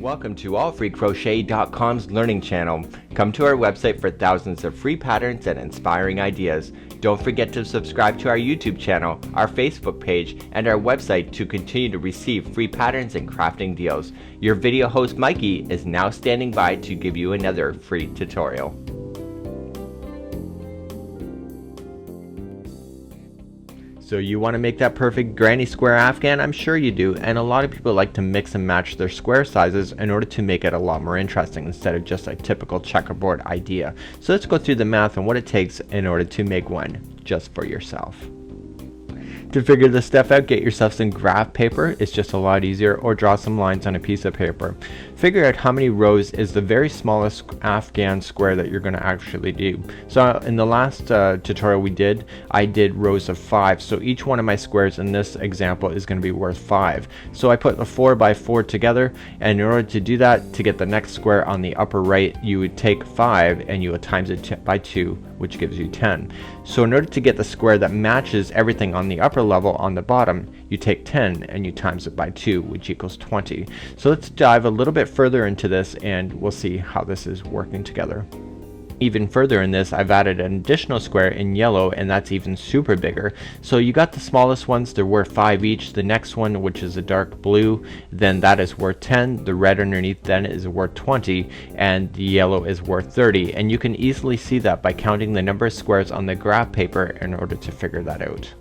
Welcome to allfreecrochet.com's learning channel. Come to our website for thousands of free patterns and inspiring ideas. Don't forget to subscribe to our YouTube channel, our Facebook page, and our website to continue to receive free patterns and crafting deals. Your video host Mikey is now standing by to give you another free tutorial. So you want to make that perfect granny square afghan? I'm sure you do, and a lot of people like to mix and match their square sizes in order to make it a lot more interesting instead of just a typical checkerboard idea. So let's go through the math and what it takes in order to make one just for yourself. To figure this stuff out, get yourself some graph paper. It's just a lot easier, or draw some lines on a piece of paper. Figure out how many rows is the very smallest afghan square that you're going to actually do. So in the last tutorial I did rows of 5, so each one of my squares in this example is going to be worth 5. So I put the 4 by 4 together, and in order to do that, to get the next square on the upper right, you would take 5 and you would times it by 2, which gives you 10. So in order to get the square that matches everything on the upper level on the bottom, you take 10 and you times it by 2, which equals 20. So let's dive a little bit further into this and we'll see how this is working together. Even further in this, I've added an additional square in yellow, and that's even super bigger. So you got the smallest ones, they're worth 5 each. The next one, which is a dark blue, then that is worth 10. The red underneath then is worth 20, and the yellow is worth 30. And you can easily see that by counting the number of squares on the graph paper in order to figure that out.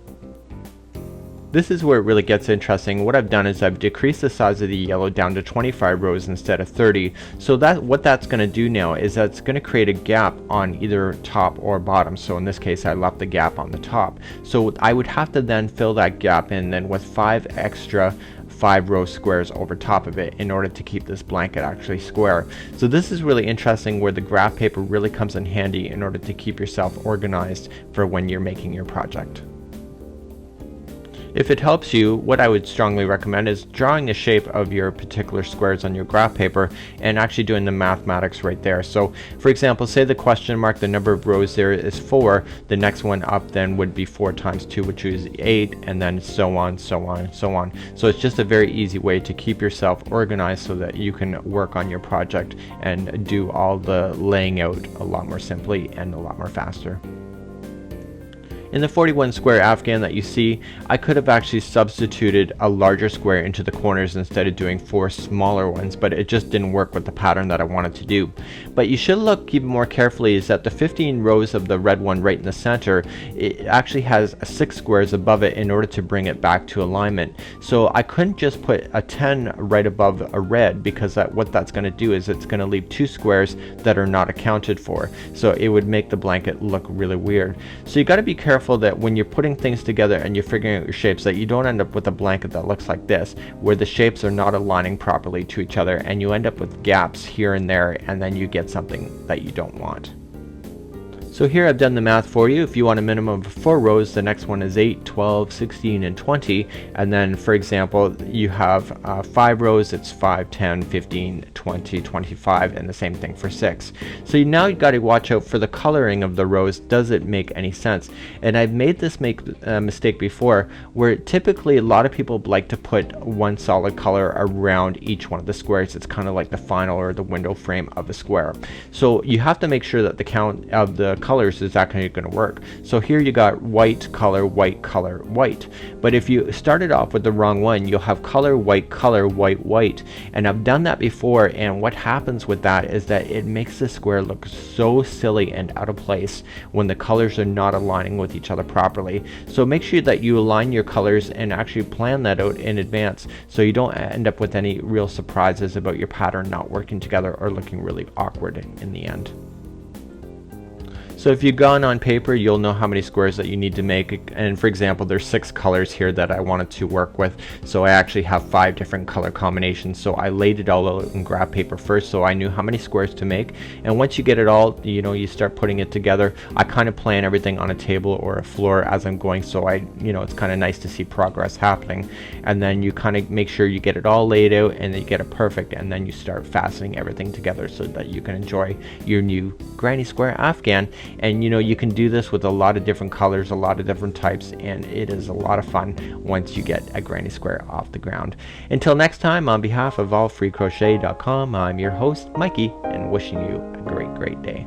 This is where it really gets interesting. What I've done is I've decreased the size of the yellow down to 25 rows instead of 30. So what that's going to do now is that's going to create a gap on either top or bottom. So in this case, I left the gap on the top. So I would have to then fill that gap in then with 5 extra 5-row squares over top of it in order to keep this blanket actually square. So this is really interesting where the graph paper really comes in handy in order to keep yourself organized for when you're making your project. If it helps you, what I would strongly recommend is drawing the shape of your particular squares on your graph paper and actually doing the mathematics right there. So for example, say the question mark, the number of rows there is 4, the next one up then would be 4 times 2, which is 8, and then so on, so on, so on. So it's just a very easy way to keep yourself organized so that you can work on your project and do all the laying out a lot more simply and a lot more faster. In the 41 square afghan that you see, I could have actually substituted a larger square into the corners instead of doing 4 smaller ones, but it just didn't work with the pattern that I wanted to do. But you should look even more carefully is that the 15 rows of the red one right in the center, it actually has 6 squares above it in order to bring it back to alignment. So I couldn't just put a 10 right above a red, because what that's going to do is it's going to leave 2 squares that are not accounted for. So it would make the blanket look really weird. So you got to be careful that when you're putting things together and you're figuring out your shapes, that you don't end up with a blanket that looks like this, where the shapes are not aligning properly to each other and you end up with gaps here and there, and then you get something that you don't want. So here I've done the math for you. If you want a minimum of 4 rows, the next one is 8, 12, 16, and 20. And then for example, you have 5 rows, it's 5, 10, 15, 20, 25, and the same thing for 6. So now you've got to watch out for the coloring of the rows. Does it make any sense? And I've made this mistake before, where typically a lot of people like to put one solid color around each one of the squares. It's kind of like the final or the window frame of a square. So you have to make sure that the count of the colors is actually going to work. So here you got white, color, white, color, white. But if you started off with the wrong one, you'll have color, white, white. And I've done that before, and what happens with that is that it makes the square look so silly and out of place when the colors are not aligning with each other properly. So make sure that you align your colors and actually plan that out in advance so you don't end up with any real surprises about your pattern not working together or looking really awkward in the end. So if you've gone on paper, you'll know how many squares that you need to make. And for example, there's 6 colors here that I wanted to work with. So I actually have 5 different color combinations. So I laid it all out in graph paper first, so I knew how many squares to make. And once you get it all, you start putting it together. I kind of plan everything on a table or a floor as I'm going, so it's kind of nice to see progress happening. And then you kind of make sure you get it all laid out and then you get it perfect, and then you start fastening everything together so that you can enjoy your new granny square afghan. And you know, you can do this with a lot of different colors, a lot of different types, and it is a lot of fun once you get a granny square off the ground. Until next time, on behalf of allfreecrochet.com, I'm your host Mikey, and wishing you a great day.